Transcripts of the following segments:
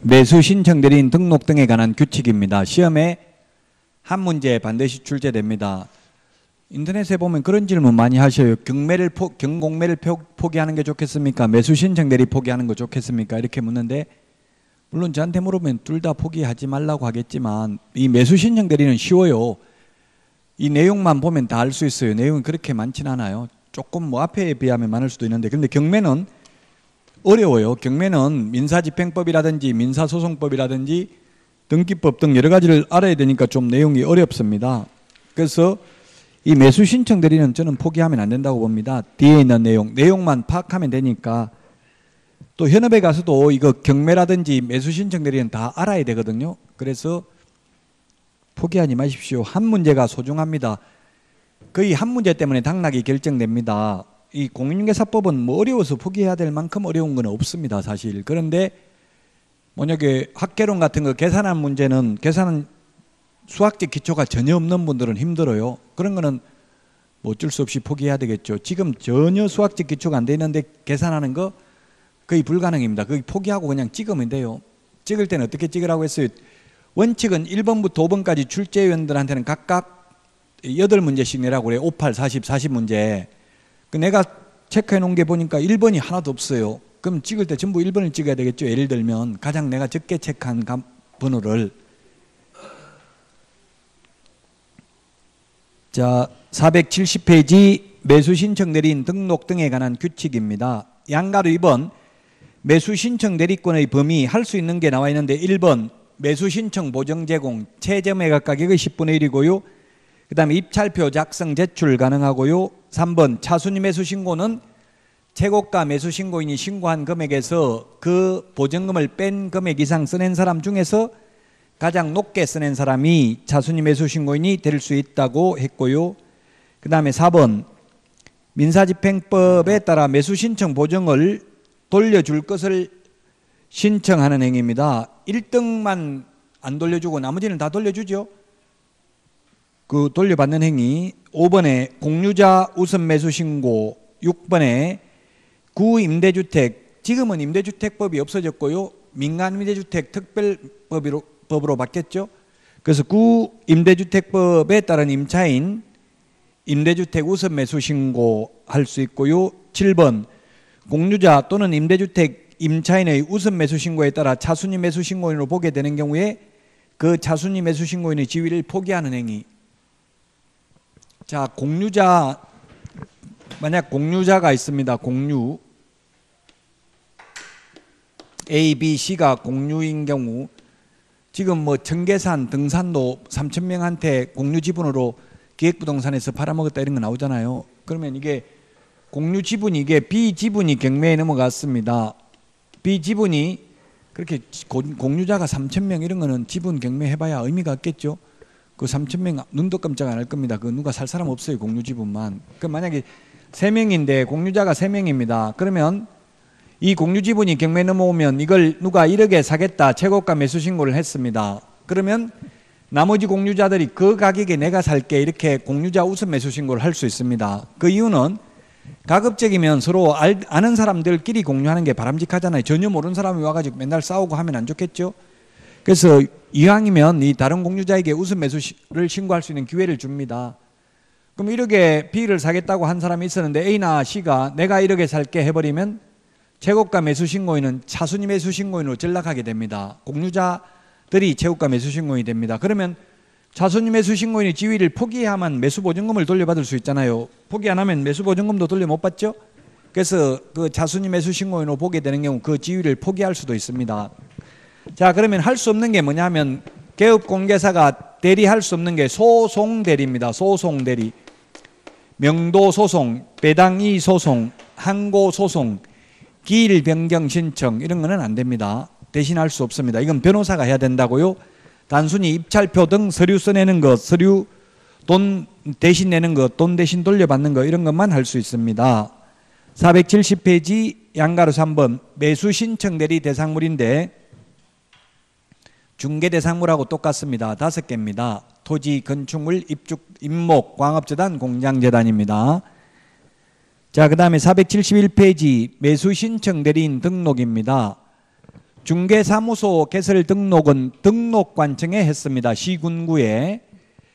매수 신청 대리인 등록 등에 관한 규칙입니다. 시험에 한 문제 반드시 출제됩니다. 인터넷에 보면 그런 질문 많이 하셔요. 경공매를 포기하는 게 좋겠습니까? 매수 신청 대리 포기하는 거 좋겠습니까? 이렇게 묻는데, 물론 저한테 물으면 둘 다 포기하지 말라고 하겠지만, 이 매수 신청 대리는 쉬워요. 이 내용만 보면 다 알 수 있어요. 내용은 그렇게 많진 않아요. 조금 뭐 앞에 비하면 많을 수도 있는데, 근데 경매는 어려워요. 경매는 민사집행법이라든지 민사소송법이라든지 등기법 등 여러 가지를 알아야 되니까 좀 내용이 어렵습니다. 그래서 이 매수 신청 대리는 저는 포기하면 안 된다고 봅니다. 뒤에 있는 내용만 파악하면 되니까. 또 현업에 가서도 이거 경매라든지 매수 신청 대리는 다 알아야 되거든요. 그래서 포기하지 마십시오. 한 문제가 소중합니다. 거의 한 문제 때문에 당락이 결정됩니다. 이 공인중개사법은 뭐 어려워서 포기해야 될 만큼 어려운 건 없습니다, 사실. 그런데 만약에 학개론 같은 거 계산한 문제는 계산은 수학적 기초가 전혀 없는 분들은 힘들어요. 그런 거는 뭐 어쩔 수 없이 포기해야 되겠죠. 지금 전혀 수학적 기초가 안 돼 있는데 계산하는 거 거의 불가능입니다. 거의 포기하고 그냥 찍으면 돼요. 찍을 때는 어떻게 찍으라고 했어요? 원칙은 1번부터 5번까지 출제위원들한테는 각각 8문제씩 내라고 그래요. 58, 40, 40문제. 내가 체크해 놓은 게 보니까 1번이 하나도 없어요. 그럼 찍을 때 전부 1번을 찍어야 되겠죠. 예를 들면 가장 내가 적게 체크한 번호를. 자, 470페이지 매수 신청 대리인 등록 등에 관한 규칙입니다. 양가로 2번 매수 신청 대리권의 범위 할 수 있는 게 나와 있는데 1번 매수 신청 보정 제공 최저매각 가격의 10분의 1이고요. 그 다음에 입찰표 작성 제출 가능하고요. 3번 차순위 매수 신고는 최고가 매수 신고인이 신고한 금액에서 그 보증금을 뺀 금액 이상 써낸 사람 중에서 가장 높게 써낸 사람이 차순위 매수 신고인이 될 수 있다고 했고요. 그 다음에 4번 민사집행법에 따라 매수 신청 보증을 돌려줄 것을 신청하는 행위입니다. 1등만 안 돌려주고 나머지는 다 돌려주죠. 그 돌려받는 행위. 5번에 공유자 우선 매수 신고, 6번에 구임대주택, 지금은 임대주택법이 없어졌고요. 민간임대주택 특별법으로 바뀌었죠. 그래서 구임대주택법에 따른 임차인 임대주택 우선 매수 신고할 수 있고요. 7번 공유자 또는 임대주택 임차인의 우선 매수 신고에 따라 차순위 매수 신고인으로 보게 되는 경우에 그 차순위 매수 신고인의 지위를 포기하는 행위. 자, 공유자, 만약 공유자가 있습니다. 공유 A, B, C가 공유인 경우, 지금 뭐 청계산, 등산로 3,000명한테 공유 지분으로 기획부동산에서 팔아먹었다 이런 거 나오잖아요. 그러면 이게 공유 지분이 이게 B 지분이 경매에 넘어갔습니다. B 지분이 그렇게 공유자가 3,000명 이런 거는 지분 경매 해봐야 의미가 없겠죠. 그 3,000명 눈도 깜짝 안 할 겁니다. 그 누가 살 사람 없어요. 공유 지분만. 그 만약에 3명인데 공유자가 3명입니다. 그러면 이 공유 지분이 경매에 넘어오면 이걸 누가 1억에 사겠다 최고가 매수 신고를 했습니다. 그러면 나머지 공유자들이 그 가격에 내가 살게 이렇게 공유자 우선 매수 신고를 할 수 있습니다. 그 이유는 가급적이면 서로 아는 사람들끼리 공유하는 게 바람직하잖아요. 전혀 모르는 사람이 와가지고 맨날 싸우고 하면 안 좋겠죠. 그래서 이왕이면 이 다른 공유자에게 우선 매수를 신고할 수 있는 기회를 줍니다. 그럼 1억에 B를 사겠다고 한 사람이 있었는데 A나 C가 내가 1억에 살게 해버리면 최고가 매수 신고인은 차순위 매수 신고인으로 전락하게 됩니다. 공유자들이 최고가 매수 신고인이 됩니다. 그러면 차순위 매수 신고인의 지위를 포기해야만 매수 보증금을 돌려받을 수 있잖아요. 포기 안 하면 매수 보증금도 돌려 못 받죠. 그래서 그 차순위 매수 신고인으로 보게 되는 경우 그 지위를 포기할 수도 있습니다. 자, 그러면 할 수 없는 게 뭐냐면 개업공개사가 대리할 수 없는 게 소송대리입니다. 소송대리. 명도소송, 배당이 소송, 항고소송, 기일 변경 신청 이런 거는 안 됩니다. 대신할 수 없습니다. 이건 변호사가 해야 된다고요. 단순히 입찰표 등 서류 써내는 것, 서류 돈 대신 내는 것, 돈 대신 돌려받는 것 이런 것만 할 수 있습니다. 470페이지 양가로 3번 매수 신청 대리 대상물인데 중개 대상물하고 똑같습니다. 5개입니다. 토지, 건축물, 입주, 임목, 광업재단, 공장재단입니다. 자, 그 다음에 471페이지 매수 신청 대리인 등록입니다. 중개사무소 개설 등록은 등록관청에 했습니다. 시군구에.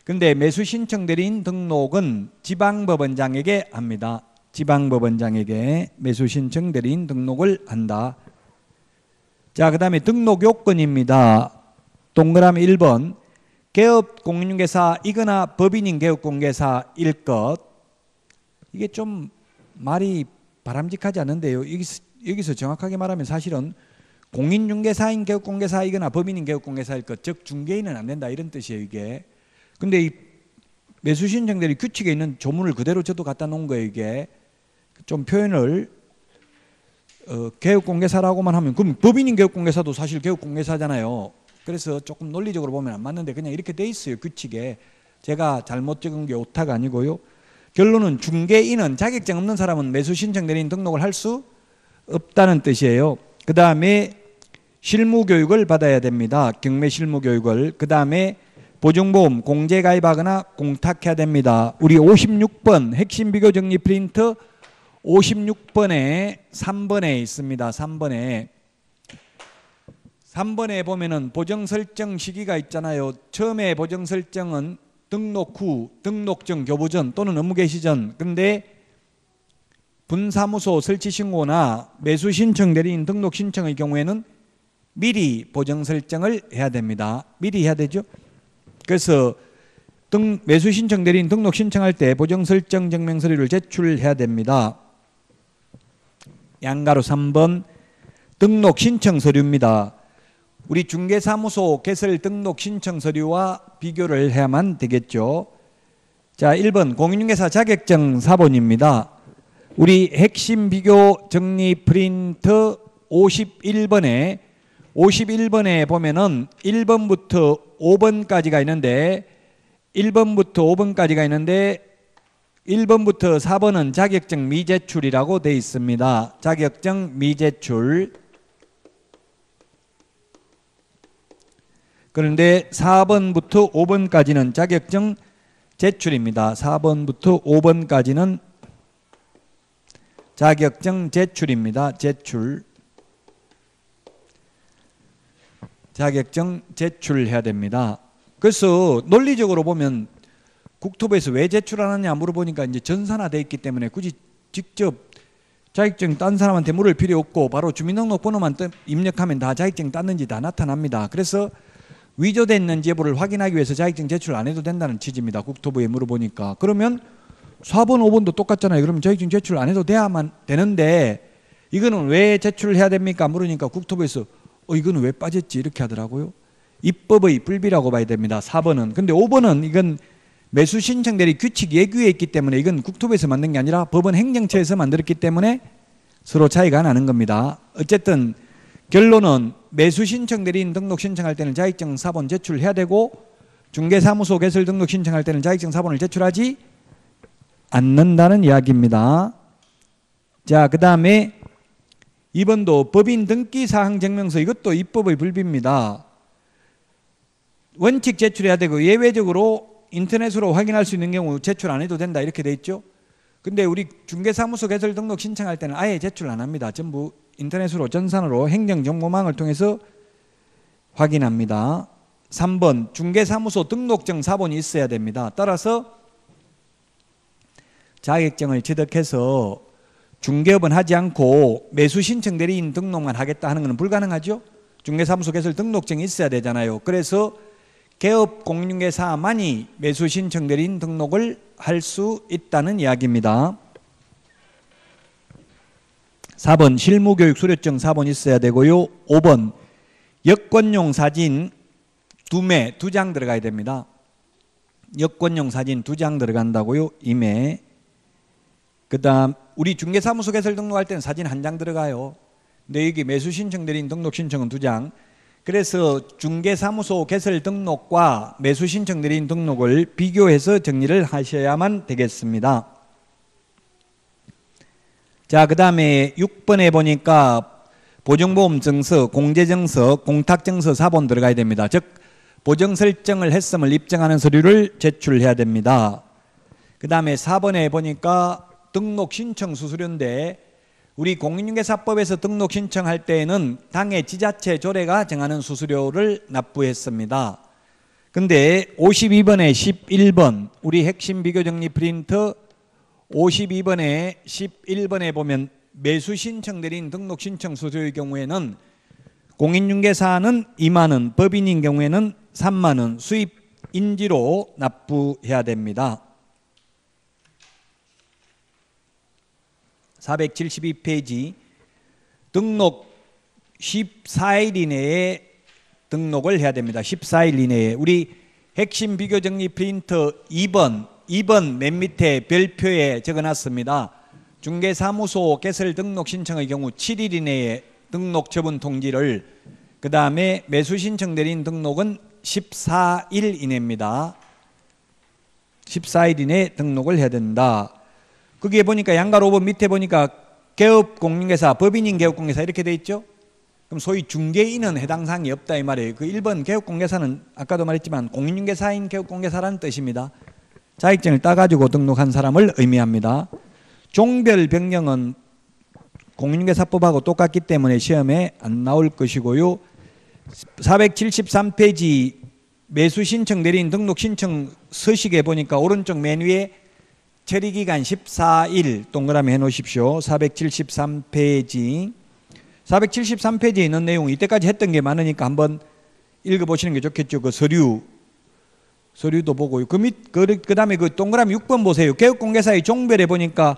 근데 매수신청대리인 등록은 지방법원장에게 합니다. 지방법원장에게 매수신청대리인 등록을 한다. 자, 그 다음에 등록 요건입니다. 동그라미 1번. 개업공인중개사이거나 법인인 개업공개사일 것. 이게 좀 말이 바람직하지 않은데요. 여기서 정확하게 말하면 사실은 공인중개사인 개업공개사이거나 법인인 개업공개사일 것, 즉 중개인은 안 된다 이런 뜻이에요. 이게. 근데 이 매수신청대리 규칙에 있는 조문을 그대로 저도 갖다 놓은 거예요. 이게 좀 표현을 개업공개사라고만 하면 그럼 법인인 개업공개사도 사실 개업공개사잖아요. 그래서 조금 논리적으로 보면 안 맞는데 그냥 이렇게 돼 있어요. 규칙에. 제가 잘못 적은 게 오타가 아니고요. 결론은 중개인은 자격증 없는 사람은 매수신청대리인 등록을 할 수 없다는 뜻이에요. 그 다음에 실무교육을 받아야 됩니다. 경매 실무교육을. 그 다음에 보증보험 공제가입하거나 공탁해야 됩니다. 우리 56번 핵심 비교 정리 프린트 56번에 3번에 있습니다. 3번에 보면은 보정 설정 시기가 있잖아요. 처음에 보정 설정은 등록 후, 등록전 교부 전 또는 업무 개시 전. 근데 분사무소 설치 신고나 매수 신청 대리인 등록 신청의 경우에는 미리 보정 설정을 해야 됩니다. 미리 해야 되죠. 그래서 매수 신청 대리인 등록 신청할 때 보정 설정 증명 서류를 제출해야 됩니다. 양가로 3번 등록 신청 서류입니다. 우리 중개사무소 개설 등록 신청 서류와 비교를 해야만 되겠죠. 자, 1번 공인중개사 자격증 사본입니다. 우리 핵심 비교 정리 프린트 51번에 보면은 1번부터 5번까지가 있는데 1번부터 4번은 자격증 미제출이라고 되어 있습니다. 자격증 미제출. 그런데 4번부터 5번까지는 자격증 제출입니다. 4번부터 5번까지는 자격증 제출입니다. 자격증 제출해야 됩니다. 그래서 논리적으로 보면 국토부에서 왜 제출하느냐 물어보니까 이제 전산화되어 있기 때문에 굳이 직접 자격증 딴 사람한테 물을 필요 없고 바로 주민등록번호만 입력하면 다 자격증 땄는지 다 나타납니다. 그래서 위조됐는지 여부를 확인하기 위해서 자격증 제출 안 해도 된다는 취지입니다. 국토부에 물어보니까. 그러면 4번, 5번도 똑같잖아요. 그러면 자격증 제출 안 해도 돼야만 되는데 이거는 왜 제출을 해야 됩니까? 물으니까 국토부에서 이거는 왜 빠졌지? 이렇게 하더라고요. 입법의 불비라고 봐야 됩니다. 4번은. 근데 5번은 이건 매수 신청 대리 규칙 예규에 있기 때문에 이건 국토부에서 만든 게 아니라 법원 행정처에서 만들었기 때문에 서로 차이가 나는 겁니다. 어쨌든 결론은 매수 신청 대리인 등록 신청할 때는 자격증 사본 제출해야 되고 중개사무소 개설 등록 신청할 때는 자격증 사본을 제출하지 않는다는 이야기입니다. 자, 그 다음에 2번도 법인 등기사항 증명서. 이것도 입법의 불비입니다. 원칙 제출해야 되고 예외적으로 인터넷으로 확인할 수 있는 경우 제출 안 해도 된다 이렇게 돼 있죠. 근데 우리 중개사무소 개설 등록 신청할 때는 아예 제출 안 합니다. 전부 인터넷으로 전산으로 행정정보망을 통해서 확인합니다. 3번 중개사무소 등록증 사본이 있어야 됩니다. 따라서 자격증을 취득해서 중개업은 하지 않고 매수신청 대리인 등록만 하겠다 하는 것은 불가능하죠. 중개사무소 개설 등록증이 있어야 되잖아요. 그래서 개업공인중개사만이 매수신청 대리인 등록을 할 수 있다는 이야기입니다. 4번 실무교육 수료증 사본 있어야 되고요. 5번 여권용 사진 2장 들어가야 됩니다. 여권용 사진 2장 들어간다고요. 임에. 그 다음 우리 중개사무소 개설 등록할 때는 사진 1장 들어가요. 근데 여기 매수신청 대리인 등록 신청은 2장. 그래서 중개사무소 개설 등록과 매수신청 대리인 등록을 비교해서 정리를 하셔야만 되겠습니다. 자, 그 다음에 6번에 보니까 보증보험 증서, 공제증서, 공탁증서 사본 들어가야 됩니다. 즉 보정 설정을 했음을 입증하는 서류를 제출해야 됩니다. 그 다음에 4번에 보니까 등록 신청 수수료인데 우리 공인중개사법에서 등록 신청할 때에는 당의 지자체 조례가 정하는 수수료를 납부했습니다. 근데 52번에 11번 우리 핵심 비교정리 프린터 52번에 11번에 보면 매수 신청 내린 등록 신청 수수료의 경우에는 공인중개사는 2만 원, 법인인 경우에는 3만 원 수입 인지로 납부해야 됩니다. 472페이지 등록 14일 이내에 등록을 해야 됩니다. 14일 이내에 우리 핵심 비교정리 프린터 2번 맨 밑에 별표에 적어놨습니다. 중개사무소 개설 등록 신청의 경우 7일 이내에 등록 처분 통지를, 그 다음에 매수 신청 내린 등록은 14일 이내입니다. 14일 이내에 등록을 해야 된다. 거기에 보니까 양가로 5번 밑에 보니까 개업공인중개사, 법인인 개업공인중개사 이렇게 돼 있죠. 그럼 소위 중개인은 해당 사항이 없다 이 말이에요. 그 1번 개업공개사는 아까도 말했지만 공인중개사인 개업공개사라는 뜻입니다. 자격증을 따가지고 등록한 사람을 의미합니다. 종별 변경은 공인중개사법하고 똑같기 때문에 시험에 안 나올 것이고요. 473페이지 매수 신청 내린 등록 신청 서식에 보니까 오른쪽 맨 위에 처리기간 14일 동그라미 해놓으십시오. 473페이지에 있는 내용 이때까지 했던 게 많으니까 한번 읽어보시는 게 좋겠죠. 그 서류도 보고요. 그 다음에 그 동그라미 6번 보세요. 개업공개사의 종별에 보니까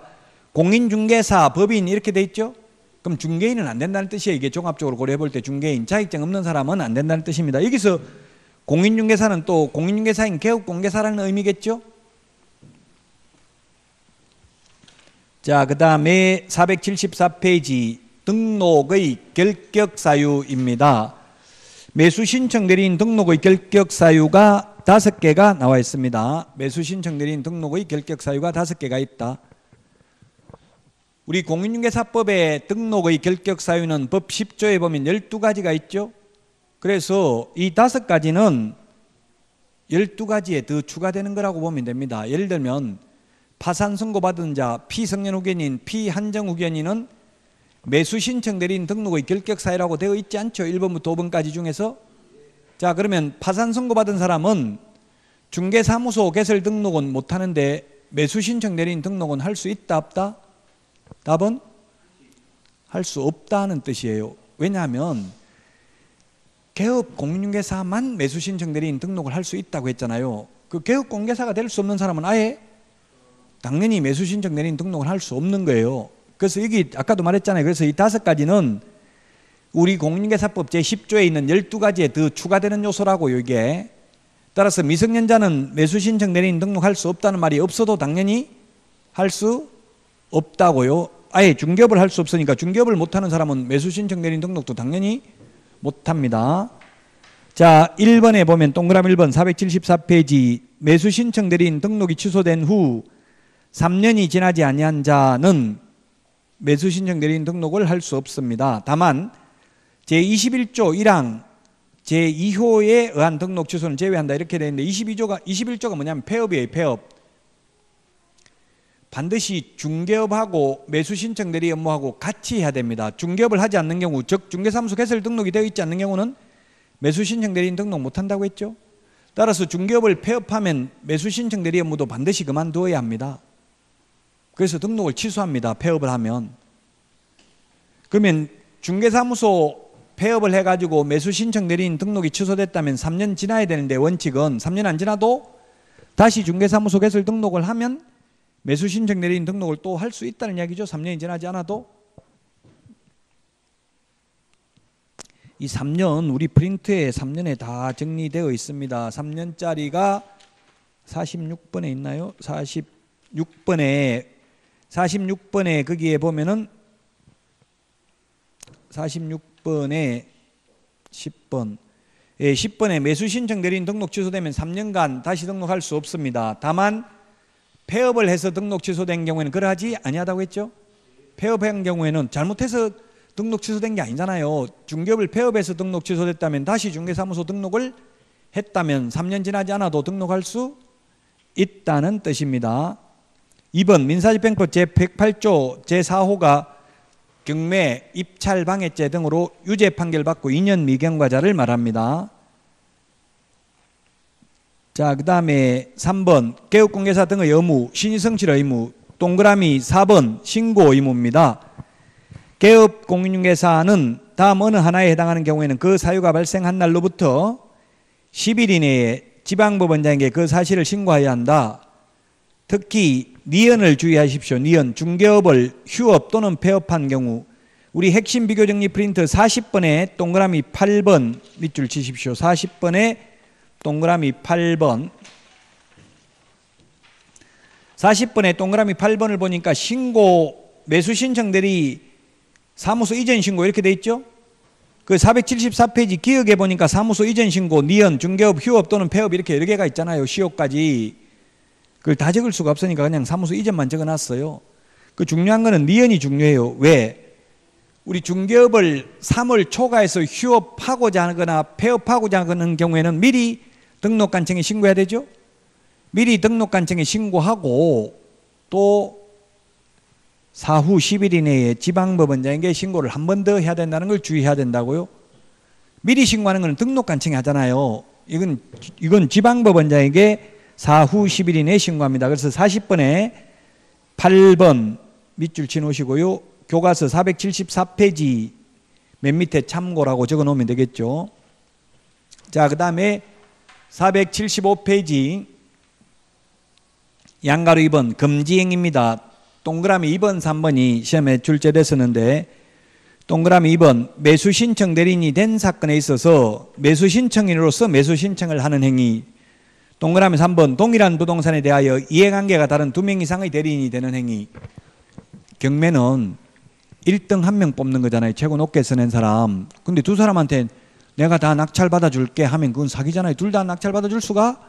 공인중개사, 법인 이렇게 돼 있죠. 그럼 중개인은 안 된다는 뜻이에요. 이게 종합적으로 고려해 볼 때 중개인, 자격증 없는 사람은 안 된다는 뜻입니다. 여기서 공인중개사는 또 공인중개사인 개업공개사라는 의미겠죠. 자, 그 다음에 474페이지 등록의 결격사유입니다. 매수 신청 내린 등록의 결격사유가 5개가 나와 있습니다. 매수 신청 내린 등록의 결격사유가 5개가 있다. 우리 공인중개사법의 등록의 결격사유는 법 10조에 보면 12가지가 있죠. 그래서 이 5가지는 12가지에 더 추가되는 거라고 보면 됩니다. 예를 들면 파산 선고받은 자, 피성년 후견인, 피한정 후견인은 매수 신청 내린 등록의 결격사유라고 되어 있지 않죠. 1번부터 5번까지 중에서. 자, 그러면 파산 선고받은 사람은 중개사무소 개설 등록은 못하는데 매수 신청 내린 등록은 할 수 있다 없다? 답은 할 수 없다는 뜻이에요. 왜냐하면 개업공인중개사만 매수 신청 내린 등록을 할 수 있다고 했잖아요. 그 개업공개사가 될 수 없는 사람은 아예 당연히 매수 신청 내린 등록을 할 수 없는 거예요. 그래서 여기 아까도 말했잖아요. 그래서 이 5가지는 우리 공인중개사법 제10조에 있는 12가지에 더 추가되는 요소라고요. 이게 따라서 미성년자는 매수 신청 내린 등록할 수 없다는 말이 없어도 당연히 할 수 없다고요. 아예 중개업을 할 수 없으니까 중개업을 못하는 사람은 매수 신청 내린 등록도 당연히 못합니다. 자, 1번에 보면 동그라미 1번 474페이지 매수 신청 내린 등록이 취소된 후 3년이 지나지 아니한 자는 매수 신청 내린 등록을 할 수 없습니다. 다만 제21조 1항 제2호에 의한 등록 취소는 제외한다 이렇게 되어 있는데 21조가 뭐냐면 폐업이에요. 폐업. 반드시 중개업하고 매수 신청 내리 업무하고 같이 해야 됩니다. 중개업을 하지 않는 경우, 즉 중개사무소 개설 등록이 되어 있지 않는 경우는 매수 신청 내린 등록 못한다고 했죠. 따라서 중개업을 폐업하면 매수 신청 내리 업무도 반드시 그만두어야 합니다. 그래서 등록을 취소합니다. 폐업을 하면. 그러면 중개사무소 폐업을 해가지고 매수 신청 내린 등록이 취소됐다면 3년 지나야 되는데 원칙은 3년 안 지나도 다시 중개사무소 개설 등록을 하면 매수 신청 내린 등록을 또 할 수 있다는 이야기죠. 3년이 지나지 않아도. 이 3년 우리 프린트에 3년에 다 정리되어 있습니다. 3년짜리가 46번에 있나요? 46번에 거기에 보면은 46번에 10번. 예, 10번에 매수 신청 내린 등록 취소되면 3년간 다시 등록할 수 없습니다. 다만 폐업을 해서 등록 취소된 경우에는 그러하지 아니하다고 했죠. 폐업한 경우에는 잘못해서 등록 취소된 게 아니잖아요. 중개업을 폐업해서 등록 취소됐다면 다시 중개사무소 등록을 했다면 3년 지나지 않아도 등록할 수 있다는 뜻입니다. 2번 민사집행법 제108조 제4호가 경매, 입찰 방해죄 등으로 유죄 판결받고 2년 미경과자를 말합니다. 자, 그 다음에 3번 개업공개사 등의 의무, 신의성실 의무. 동그라미 4번 신고 의무입니다. 개업공인중개사는 다음 어느 하나에 해당하는 경우에는 그 사유가 발생한 날로부터 10일 이내에 지방법원장에게 그 사실을 신고해야 한다. 특히 니은을 주의하십시오. 니은, 중개업을 휴업 또는 폐업한 경우. 우리 핵심 비교정리 프린트 40번에 동그라미 8번 밑줄 치십시오. 40번에 동그라미 8번. 40번에 동그라미 8번을 보니까 신고, 매수 신청 대리 사무소 이전 신고 이렇게 돼 있죠? 그 474페이지 기억에 보니까 사무소 이전 신고, 니은, 중개업, 휴업 또는 폐업 이렇게 여러 개가 있잖아요. 시효까지. 그걸 다 적을 수가 없으니까 그냥 사무소 이전만 적어놨어요. 그 중요한 거는 니은이 중요해요. 왜? 우리 중개업을 3월 초과해서 휴업하고자 하거나 폐업하고자 하는 경우에는 미리 등록관청에 신고해야 되죠? 미리 등록관청에 신고하고 또 사후 10일 이내에 지방법원장에게 신고를 한 번 더 해야 된다는 걸 주의해야 된다고요. 미리 신고하는 건 등록관청이 하잖아요. 이건 지방법원장에게 사후 10일 이내에 신고합니다. 그래서 40번에 8번 밑줄 치놓으시고요. 교과서 474페이지 맨 밑에 참고라고 적어 놓으면 되겠죠. 자, 그 다음에 475페이지 양가로 2번 금지행입니다. 동그라미 2번, 3번이 시험에 출제됐었는데 동그라미 2번 매수신청 대리인이 된 사건에 있어서 매수신청인으로서 매수신청을 하는 행위. 동그라미 3번 동일한 부동산에 대하여 이해관계가 다른 2명 이상의 대리인이 되는 행위. 경매는 1등 1명 뽑는 거잖아요. 최고 높게 써낸 사람. 근데 두 사람한테 내가 다 낙찰 받아줄게 하면 그건 사기잖아요. 둘 다 낙찰 받아줄 수가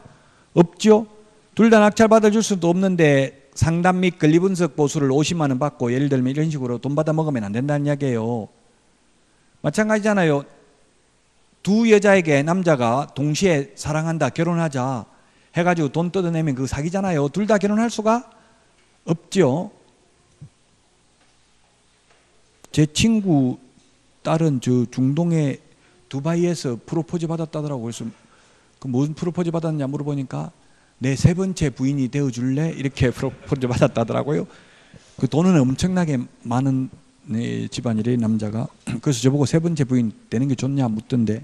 없죠. 둘 다 낙찰 받아줄 수도 없는데 상담 및 권리분석 보수를 50만 원 받고 예를 들면 이런 식으로 돈 받아 먹으면 안 된다는 이야기예요. 마찬가지잖아요. 두 여자에게 남자가 동시에 사랑한다, 결혼하자 해가지고 돈 뜯어내면 그거 사기잖아요. 둘 다 결혼할 수가 없죠. 제 친구 딸은 저 중동의 두바이에서 프로포즈 받았다더라고요. 그래서 그 무슨 프로포즈 받았냐 물어보니까 내 세 번째 부인이 되어줄래? 이렇게 프로포즈 받았다더라고요. 그 돈은 엄청나게 많은 집안이래 남자가. 그래서 저보고 세 번째 부인 되는 게 좋냐 묻던데.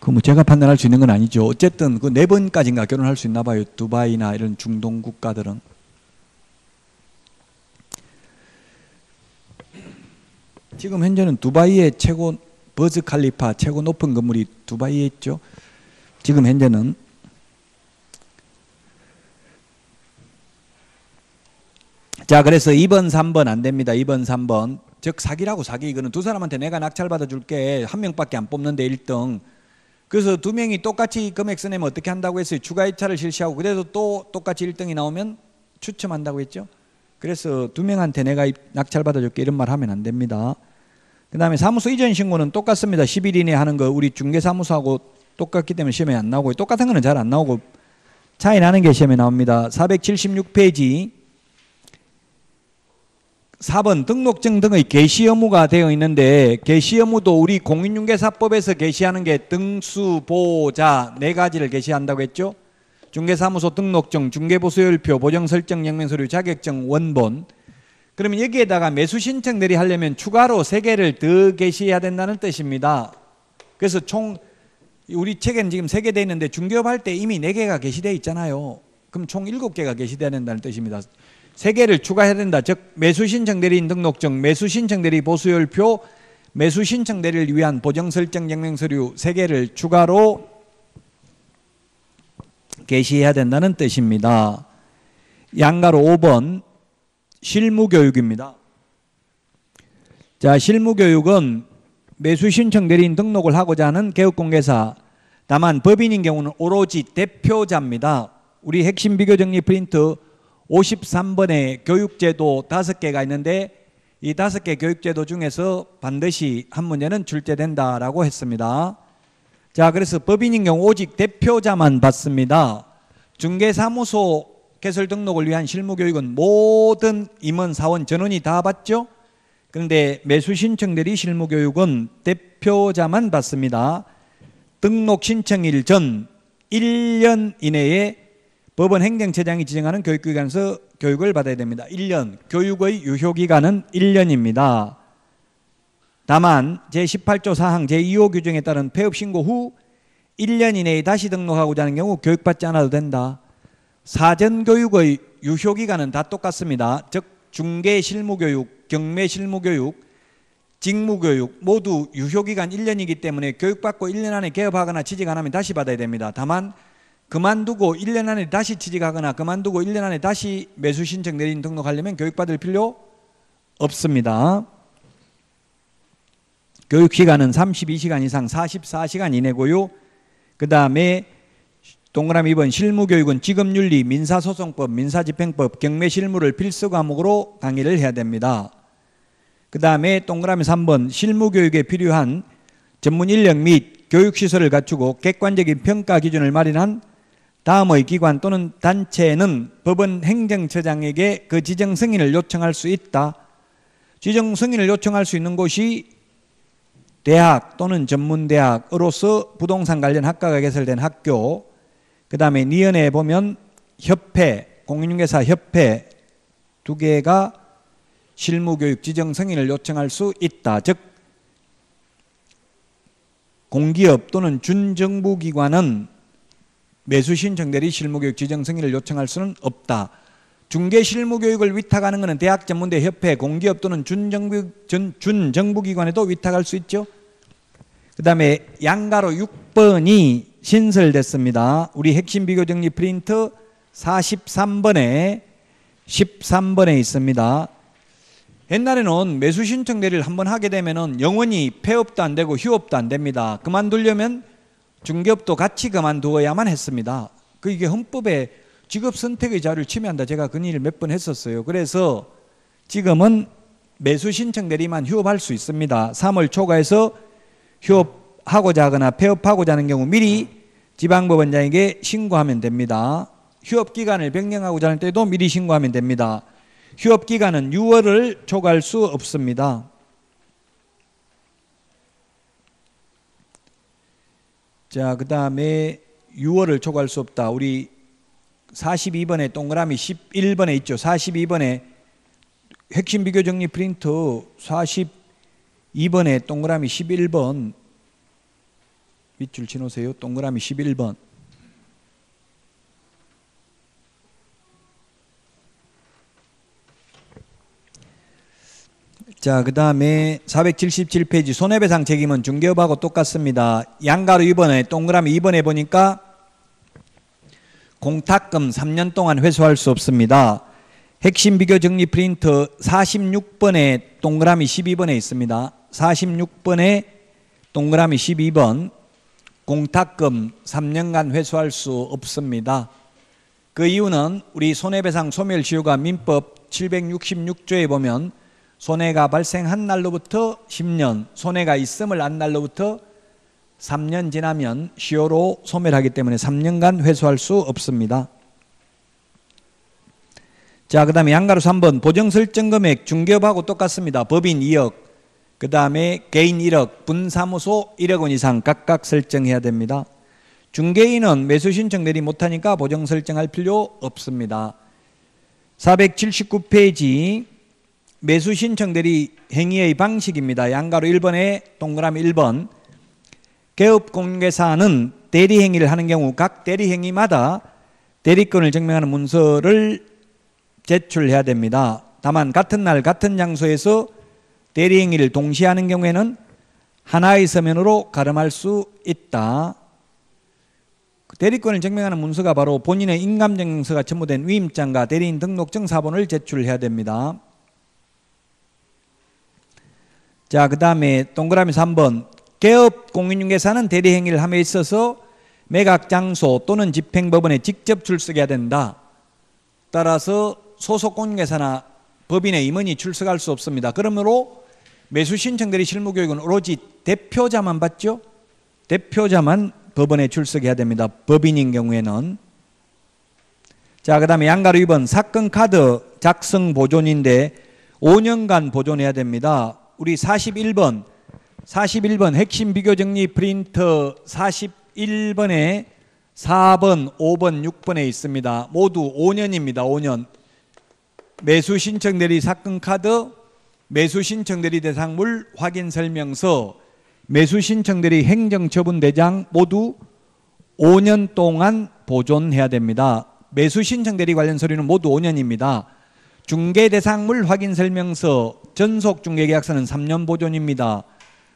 그 뭐 제가 판단할 수 있는 건 아니죠. 어쨌든 그 4번까지인가 결혼할 수 있나 봐요. 두바이나 이런 중동 국가들은. 지금 현재는 두바이의 최고 버즈 칼리파 최고 높은 건물이 두바이에 있죠. 지금 현재는. 자, 그래서 2번 3번 안 됩니다. 2번 3번 즉 사기라고. 사기. 이거는 두 사람한테 내가 낙찰 받아줄게 한 명밖에 안 뽑는데 1등. 그래서 두 명이 똑같이 금액 써내면 어떻게 한다고 했어요? 추가 입찰을 실시하고 그래도 또 똑같이 1등이 나오면 추첨한다고 했죠. 그래서 두 명한테 내가 낙찰 받아줄게 이런 말 하면 안 됩니다. 그 다음에 사무소 이전 신고는 똑같습니다. 10일 이내에 하는 거 우리 중개사무소하고 똑같기 때문에 시험에 안 나오고 똑같은 거는 잘 안 나오고 차이 나는 게 시험에 나옵니다. 476페이지 4번 등록증 등의 게시 의무가 되어 있는데 게시 의무도 우리 공인중개사법에서 게시하는 게 등수보자 4가지를 게시한다고 했죠. 중개사무소 등록증, 중개보수율표, 보정설정 영명서류, 자격증 원본. 그러면 여기에다가 매수신청 대리하려면 추가로 3개를 더 게시해야 된다는 뜻입니다. 그래서 총 우리 책에는 지금 3개 되어 있는데 중개업 할 때 이미 4개가 게시되어 있잖아요. 그럼 총 7개가 게시되어야 된다는 뜻입니다. 3개를 추가해야 된다. 즉 매수신청 대리인 등록증, 매수신청 대리 보수율표, 매수신청 대리를 위한 보정설정 영명서류 3개를 추가로 게시해야 된다는 뜻입니다. 양가로 5번 실무교육입니다. 자, 실무교육은 매수신청 대리인 등록을 하고자 하는 개업공개사, 다만 법인인 경우는 오로지 대표자입니다. 우리 핵심 비교정리 프린트 53번에 교육제도 5개가 있는데 이 5개 교육제도 중에서 반드시 한 문제는 출제된다라고 했습니다. 자, 그래서 법인인 경우 오직 대표자만 받습니다. 중개사무소 개설 등록을 위한 실무교육은 모든 임원 사원 전원이 다 받죠. 그런데 매수 신청대리 실무교육은 대표자만 받습니다. 등록 신청일 전 1년 이내에 법원 행정처장이 지정하는 교육기관에서 교육을 받아야 됩니다. 1년, 교육의 유효기간은 1년입니다. 다만 제18조 4항 제2호 규정에 따른 폐업 신고 후 1년 이내에 다시 등록하고자 하는 경우 교육받지 않아도 된다. 사전교육의 유효기간은 다 똑같습니다. 즉 중개실무교육, 경매실무교육, 직무교육 모두 유효기간 1년이기 때문에 교육받고 1년 안에 개업하거나 취직 안 하면 다시 받아야 됩니다. 다만 그만두고 1년 안에 다시 취직하거나 그만두고 1년 안에 다시 매수신청 내린 등록하려면 교육받을 필요 없습니다. 교육시간은 32시간 이상 44시간 이내고요. 그 다음에 동그라미 2번 실무교육은 직업윤리, 민사소송법, 민사집행법, 경매실무를 필수 과목으로 강의를 해야 됩니다. 그 다음에 동그라미 3번 실무교육에 필요한 전문인력 및 교육시설을 갖추고 객관적인 평가 기준을 마련한 다음의 기관 또는 단체는 법원 행정처장에게 그 지정 승인을 요청할 수 있다. 지정 승인을 요청할 수 있는 곳이 대학 또는 전문대학으로서 부동산 관련 학과가 개설된 학교, 그 다음에 니은에 보면 협회, 공인중개사 협회 두 개가 실무교육 지정 승인을 요청할 수 있다. 즉 공기업 또는 준정부기관은 매수신청대리 실무교육 지정 승인을 요청할 수는 없다. 중개실무교육을 위탁하는 것은 대학전문대 협회, 공기업 또는 준정부기관에도 위탁할 수 있죠. 그 다음에 양가로 6번이 신설됐습니다. 우리 핵심 비교정리 프린트 43번에 13번에 있습니다. 옛날에는 매수신청대리를 한번 하게 되면은 영원히 폐업도 안 되고 휴업도 안 됩니다. 그만두려면 중개업도 같이 그만두어야만 했습니다. 이게 헌법에 직업 선택의 자유를 침해한다. 제가 그 일을 몇 번 했었어요. 그래서 지금은 매수신청 대리만 휴업할 수 있습니다. 3월 초과해서 휴업하고자 하거나 폐업하고자 하는 경우 미리 지방법원장에게 신고하면 됩니다. 휴업기간을 변경하고자 하는 때도 미리 신고하면 됩니다. 휴업기간은 6월을 초과할 수 없습니다. 자, 그 다음에 6월을 초과할 수 없다. 우리 42번에 동그라미 11번에 있죠. 42번에 핵심 비교 정리 프린트 42번에 동그라미 11번 밑줄 치놓으세요. 동그라미 11번. 자, 그 다음에 477페이지 손해배상 책임은 중개업하고 똑같습니다. 양가로 2번에 동그라미 2번에 보니까 공탁금 3년 동안 회수할 수 없습니다. 핵심 비교 정리 프린트 46번에 동그라미 12번에 있습니다. 46번에 동그라미 12번 공탁금 3년간 회수할 수 없습니다. 그 이유는 우리 손해배상 소멸시효가 민법 766조에 보면 손해가 발생한 날로부터 10년, 손해가 있음을 안 날로부터 3년 지나면 시효로 소멸하기 때문에 3년간 회수할 수 없습니다. 자, 그 다음에 양가로 3번 보정설정금액 중개업하고 똑같습니다. 법인 2억, 그 다음에 개인 1억, 분사무소 1억 원 이상 각각 설정해야 됩니다. 중개인은 매수신청 내리 못하니까 보정설정할 필요 없습니다. 479페이지 매수신청 대리 행위의 방식입니다. 양가로 1번에 동그라미 1번 개업공개사는 대리행위를 하는 경우 각 대리행위마다 대리권을 증명하는 문서를 제출해야 됩니다. 다만 같은 날 같은 장소에서 대리행위를 동시에 하는 경우에는 하나의 서면으로 가름할 수 있다. 대리권을 증명하는 문서가 바로 본인의 인감증명서가 첨부된 위임장과 대리인 등록증 사본을 제출해야 됩니다. 자, 그 다음에 동그라미 3번 개업 공인중개사는 대리행위를 함에 있어서 매각 장소 또는 집행법원에 직접 출석해야 된다. 따라서 소속 공인중개사나 법인의 임원이 출석할 수 없습니다. 그러므로 매수신청 대리 실무교육은 오로지 대표자만 받죠. 대표자만 법원에 출석해야 됩니다. 법인인 경우에는. 자, 그 다음에 양가로 2번 사건 카드 작성 보존인데 5년간 보존해야 됩니다. 우리 41번 핵심 비교 정리 프린터 41번에 4번, 5번, 6번에 있습니다. 모두 5년입니다. 5년. 매수 신청 대리 사건 카드, 매수 신청 대리 대상물 확인 설명서, 매수 신청 대리 행정 처분 대장 모두 5년 동안 보존해야 됩니다. 매수 신청 대리 관련 서류는 모두 5년입니다. 중개 대상물 확인 설명서, 전속 중개 계약서는 3년 보존입니다.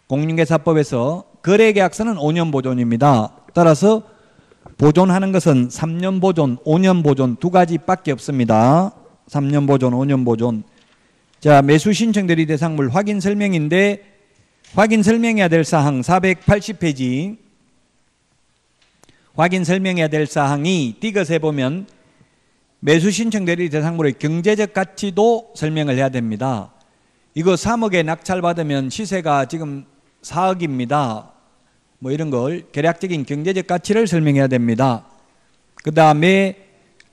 공인중개사법에서 거래 계약서는 5년 보존입니다. 따라서 보존하는 것은 3년 보존, 5년 보존 두 가지밖에 없습니다. 3년 보존, 5년 보존. 자, 매수 신청 대리 대상물 확인 설명인데 확인 설명해야 될 사항 480페이지. 확인 설명해야 될 사항이 디귿에 보면 매수 신청 대리 대상물의 경제적 가치도 설명을 해야 됩니다. 이거 3억에 낙찰받으면 시세가 지금 4억입니다. 뭐 이런 걸 계략적인 경제적 가치를 설명해야 됩니다. 그 다음에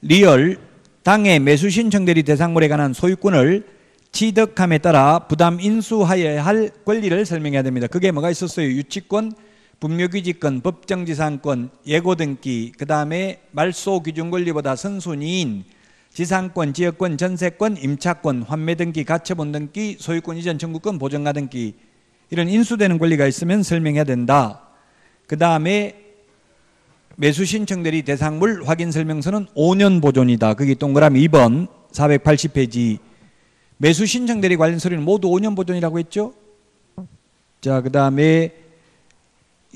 리얼 당해 매수 신청 대리 대상물에 관한 소유권을 취득함에 따라 부담 인수하여야 할 권리를 설명해야 됩니다. 그게 뭐가 있었어요? 유치권, 분묘규직권, 법정지상권, 예고등기, 그 다음에 말소규준권리보다 선순위인 지상권, 지역권, 전세권, 임차권, 환매등기, 가처분등기, 소유권 이전 청구권, 보전가등기 이런 인수되는 권리가 있으면 설명해야 된다. 그 다음에 매수신청대리 대상물 확인설명서는 5년 보존이다. 그게 동그라미 2번 480페이지. 매수신청대리 관련 서류는 모두 5년 보존이라고 했죠. 자, 그 다음에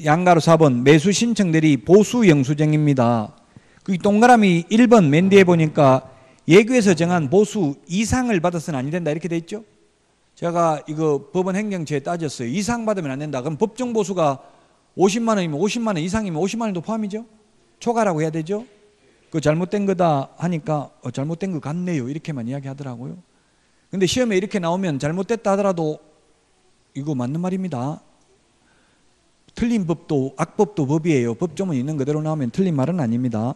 양가로 4번 매수신청대리 보수영수증입니다. 그 동그라미 1번 맨 뒤에 보니까 예규에서 정한 보수 이상을 받아서는 아니 된다 이렇게 돼 있죠. 제가 이거 법원 행정처에 따졌어요. 이상 받으면 안 된다. 그럼 법정 보수가 50만 원이면 50만 원 이상이면 50만 원도 포함이죠. 초과라고 해야 되죠. 그 잘못된 거다 하니까 잘못된 거 같네요 이렇게만 이야기하더라고요. 근데 시험에 이렇게 나오면 잘못됐다 하더라도 이거 맞는 말입니다. 틀린 법도 악법도 법이에요. 법조문 있는 그대로 나오면 틀린 말은 아닙니다.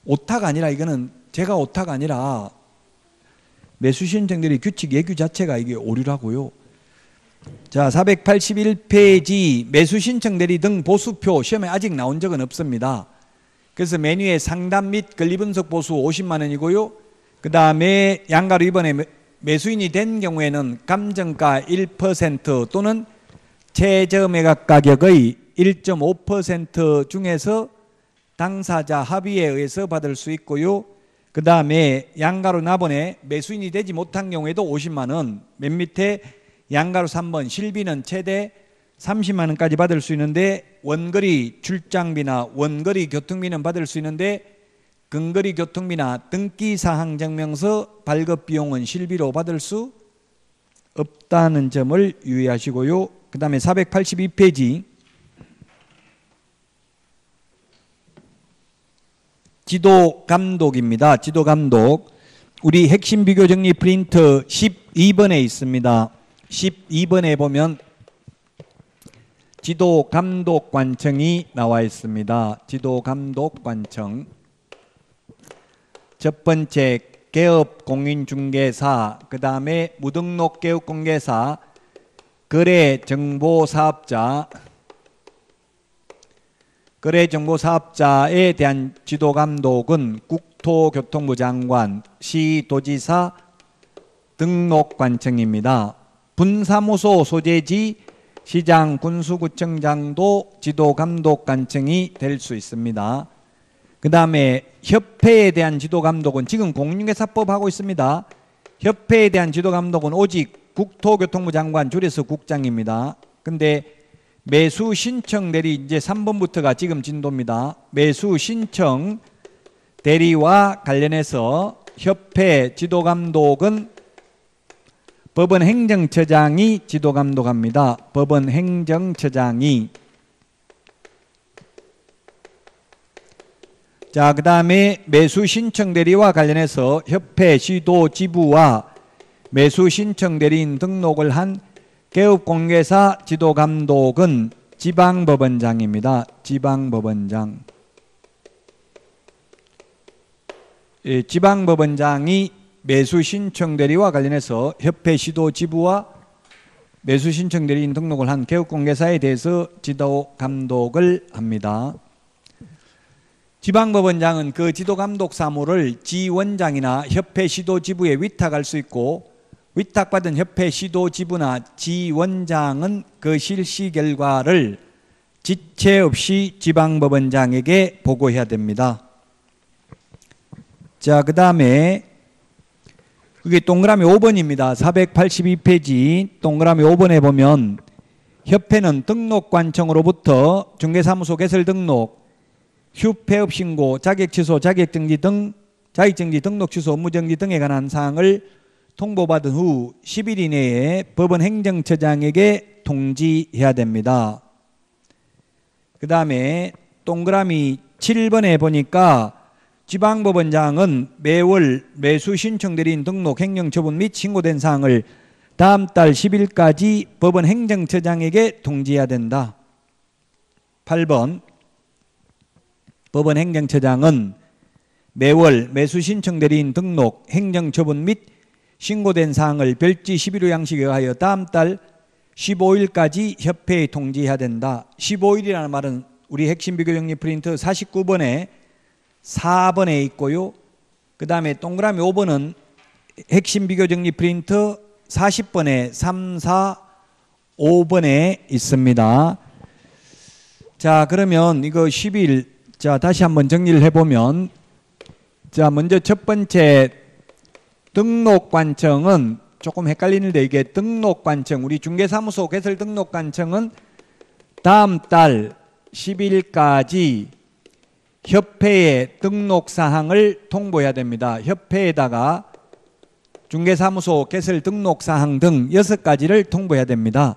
오타가 아니라 이거는 제가 오타가 아니라 매수신청들이 규칙 예규 자체가 이게 오류라고요. 자, 481페이지 매수신청대리 등 보수표 시험에 아직 나온 적은 없습니다. 그래서 메뉴에 상담 및 권리분석 보수 50만 원이고요. 그 다음에 양가로 이번에 매수인이 된 경우에는 감정가 1% 또는 최저매각 가격의 1.5% 중에서 당사자 합의에 의해서 받을 수 있고요. 그 다음에 양가로 나번에 매수인이 되지 못한 경우에도 50만 원, 맨 밑에 양가로 3번 실비는 최대 30만 원까지 받을 수 있는데 원거리 출장비나 원거리 교통비는 받을 수 있는데 근거리 교통비나 등기사항 증명서 발급 비용은 실비로 받을 수 없다는 점을 유의하시고요. 그 다음에 482페이지 지도감독입니다. 지도감독 우리 핵심 비교 정리 프린트 12번에 있습니다. 12번에 보면 지도감독관청이 나와 있습니다. 지도감독관청 첫 번째 개업공인중개사, 그 다음에 무등록 개업공개사, 거래정보사업자, 거래정보사업자에 대한 지도감독은 국토교통부 장관, 시도지사 등록관청입니다. 분사무소 소재지 시장, 군수구청장도 지도감독관청이 될 수 있습니다. 그 다음에 협회에 대한 지도감독은 지금 공인중개사법 하고 있습니다. 협회에 대한 지도감독은 오직 국토교통부 장관 줄여서 국장입니다. 근데 매수 신청 대리 이제 3번부터가 지금 진도입니다. 매수 신청 대리와 관련해서 협회 지도감독은 법원 행정처장이 지도감독합니다. 법원 행정처장이. 자, 그 다음에 매수 신청 대리와 관련해서 협회 시도 지부와 매수 신청 대리인 등록을 한 개업공개사 지도감독은 지방법원장입니다. 지방법원장. 지방법원장이 매수 신청 대리와 관련해서 협회 시도 지부와 매수 신청 대리인 등록을 한 개업공개사에 대해서 지도 감독을 합니다. 지방법원장은 그 지도 감독 사무를 지원장이나 협회 시도 지부에 위탁할 수 있고, 위탁받은 협회 시도 지부나 지원장은 그 실시 결과를 지체 없이 지방법원장에게 보고해야 됩니다. 자, 그 다음에 그게 동그라미 5번입니다. 482페이지 동그라미 5번에 보면 협회는 등록관청으로부터 중개사무소 개설 등록, 휴폐업 신고, 자격취소, 자격정지 등 자격정지 등록 취소, 업무정지 등에 관한 사항을 통보받은 후 10일 이내에 법원 행정처장에게 통지해야 됩니다. 그 다음에 동그라미 7번에 보니까 지방법원장은 매월 매수 신청 대리인 등록 행정처분 및 신고된 사항을 다음 달 10일까지 법원 행정처장에게 통지해야 된다. 8번 법원 행정처장은 매월 매수 신청 대리인 등록 행정처분 및 신고된 사항을 별지 11호 양식에 의하여 다음 달 15일까지 협회에 통지해야 된다. 15일이라는 말은 우리 핵심 비교정리 프린트 49번에 4번에 있고요. 그 다음에 동그라미 5번은 핵심 비교정리 프린트 40번에 3, 4, 5번에 있습니다. 자, 그러면 이거 10일, 자, 다시 한번 정리를 해보면, 자, 먼저 첫 번째 등록관청은 조금 헷갈리는데, 이게 등록관청, 우리 중개사무소 개설 등록관청은 다음 달 10일까지 협회에 등록사항을 통보해야 됩니다. 협회에다가 중개사무소 개설 등록사항 등 6가지를 통보해야 됩니다.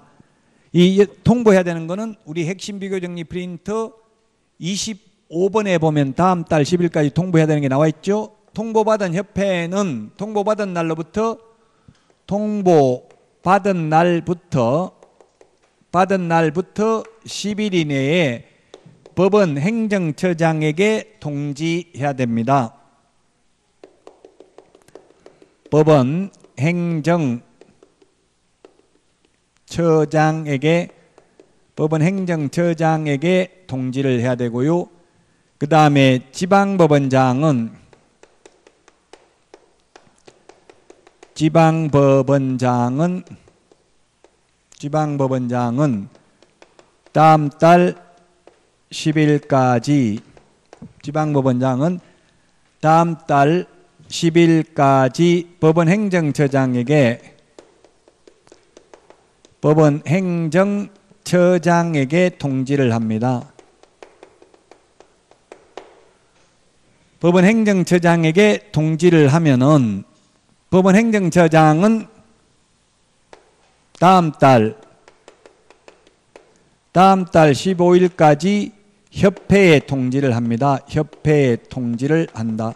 이 통보해야 되는 거는 우리 핵심 비교정리 프린트 25번에 보면 다음 달 10일까지 통보해야 되는 게 나와 있죠. 통보받은 협회는 통보받은 날로부터 10일 이내에 법원 행정처장에게 통지해야 됩니다. 법원 행정처장에게 통지를 해야 되고요. 그 다음에 지방법원장은 다음 달 10일까지 법원 행정처장에게 통지를 합니다. 법원 행정처장에게 통지를 하면은 법원 행정처장은 다음 달 15일까지 협회에 통지를 합니다. 협회에 통지를 한다.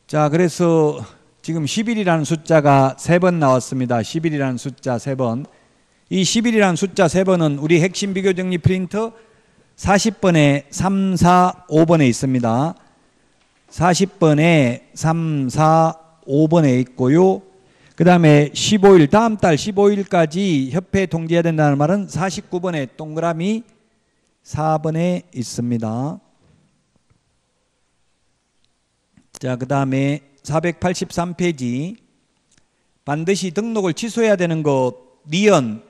자, 그래서 지금 10일이라는 숫자가 3번 나왔습니다. 10일이라는 숫자 3번. 이 10일이라는 숫자 3번은 우리 핵심 비교정리 프린트 40번에 3, 4, 5번에 있습니다. 40번에 3, 4, 5번에 있고요. 그 다음에 15일, 다음 달 15일까지 협회에 통지해야 된다는 말은 49번에 동그라미 4번에 있습니다. 자, 그 다음에 483페이지 반드시 등록을 취소해야 되는 것 니은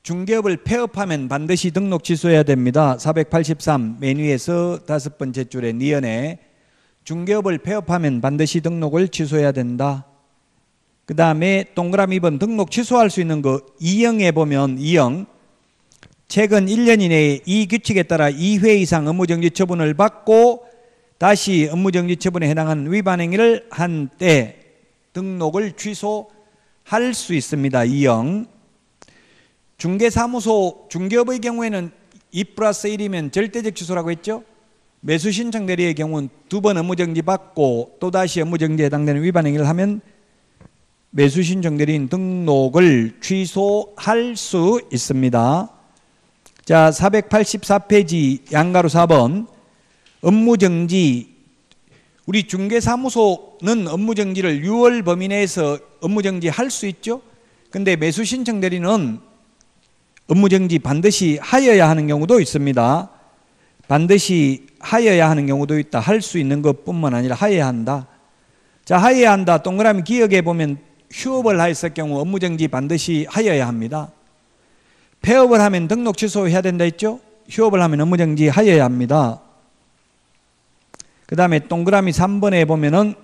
중개업을 폐업하면 반드시 등록 취소해야 됩니다. 483 맨 위에서 5번째 줄에 니은에 중개업을 폐업하면 반드시 등록을 취소해야 된다. 그 다음에 동그라미 2번 등록 취소할 수 있는 거 2형에 보면 2형 최근 1년 이내에 이 규칙에 따라 2회 이상 업무정지 처분을 받고 다시 업무정지 처분에 해당하는 위반 행위를 한 때 등록을 취소할 수 있습니다. 2형 중개사무소 중개업의 경우에는 2+1이면 절대적 취소라고 했죠. 매수신청 대리의 경우는 2번 업무정지 받고 또다시 업무정지에 해당되는 위반 행위를 하면 매수신청 대리인 등록을 취소할 수 있습니다. 자, 484페이지 양가로 4번 업무정지, 우리 중개사무소는 업무정지를 6월 범위 내에서 업무정지 할 수 있죠. 근데 매수신청 대리는 업무정지 반드시 하여야 하는 경우도 있습니다. 반드시 하여야 하는 경우도 있다. 할 수 있는 것뿐만 아니라 하여야 한다. 자, 하여야 한다. 동그라미 기역에 보면 휴업을 했을 경우 업무정지 반드시 하여야 합니다. 폐업을 하면 등록 취소해야 된다 했죠. 휴업을 하면 업무정지 하여야 합니다. 그 다음에 동그라미 3번에 보면은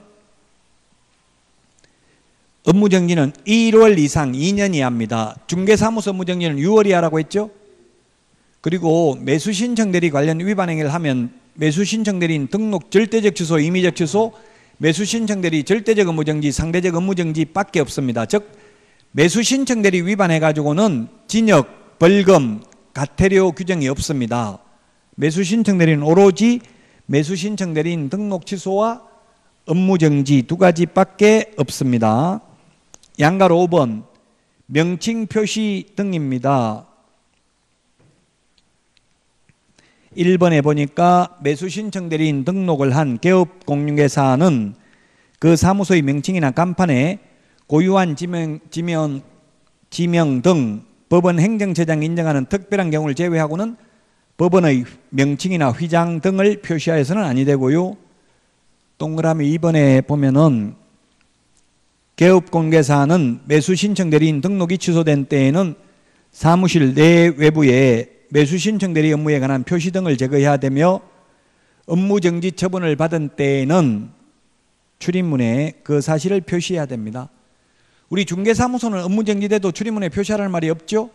업무정지는 1월 이상 2년 이하입니다. 중개사무소 업무정지는 6월 이하라고 했죠. 그리고 매수신청 대리 관련 위반 행위를 하면 매수신청 대리인 등록 절대적 취소, 임의적 취소, 매수신청 대리 절대적 업무정지, 상대적 업무정지 밖에 없습니다. 즉 매수신청 대리 위반해 가지고는 징역, 벌금, 과태료 규정이 없습니다. 매수신청 대리는 오로지 매수신청 대리인 등록 취소와 업무정지 두 가지밖에 없습니다. 양가로 5번 명칭 표시 등입니다. 1번에 보니까 매수신청 대리인 등록을 한 개업공인중개사는 그 사무소의 명칭이나 간판에 고유한 지명 등 법원 행정처장이 인정하는 특별한 경우를 제외하고는 법원의 명칭이나 휘장 등을 표시하여서는 아니 되고요. 동그라미 2번에 보면은 개업공개사는 매수신청 대리인 등록이 취소된 때에는 사무실 내 외부에 매수신청 대리 업무에 관한 표시 등을 제거해야 되며 업무정지 처분을 받은 때에는 출입문에 그 사실을 표시해야 됩니다. 우리 중개사무소는 업무정지돼도 출입문에 표시하라는 말이 없죠.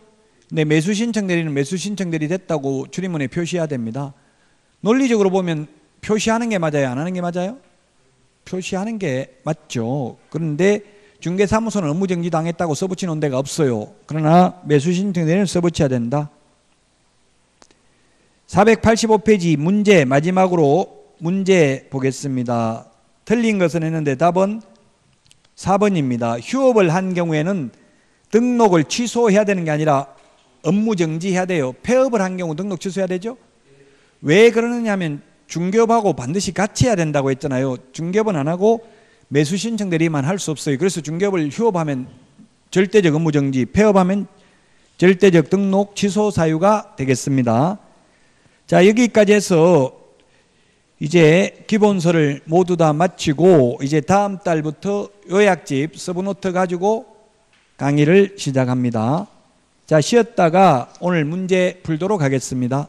근데 매수신청 대리는 매수신청 대리 됐다고 출입문에 표시해야 됩니다. 논리적으로 보면 표시하는 게 맞아요? 안 하는 게 맞아요? 표시하는 게 맞죠. 그런데 중개사무소는 업무정지 당했다고 써붙여 놓은 데가 없어요. 그러나 매수신청 대리는 써붙여야 된다. 485페이지 문제, 마지막으로 문제 보겠습니다. 틀린 것은 했는데 답은 4번입니다. 휴업을 한 경우에는 등록을 취소해야 되는 게 아니라 업무정지해야 돼요. 폐업을 한 경우 등록 취소해야 되죠. 왜 그러느냐 하면 중개업하고 반드시 같이 해야 된다고 했잖아요. 중개업은 안 하고 매수신청 대리만 할 수 없어요. 그래서 중개업을 휴업하면 절대적 업무정지, 폐업하면 절대적 등록 취소 사유가 되겠습니다. 자, 여기까지 해서 이제 기본서를 모두 다 마치고 이제 다음 달부터 요약집 서브노트 가지고 강의를 시작합니다. 자, 쉬었다가 오늘 문제 풀도록 하겠습니다.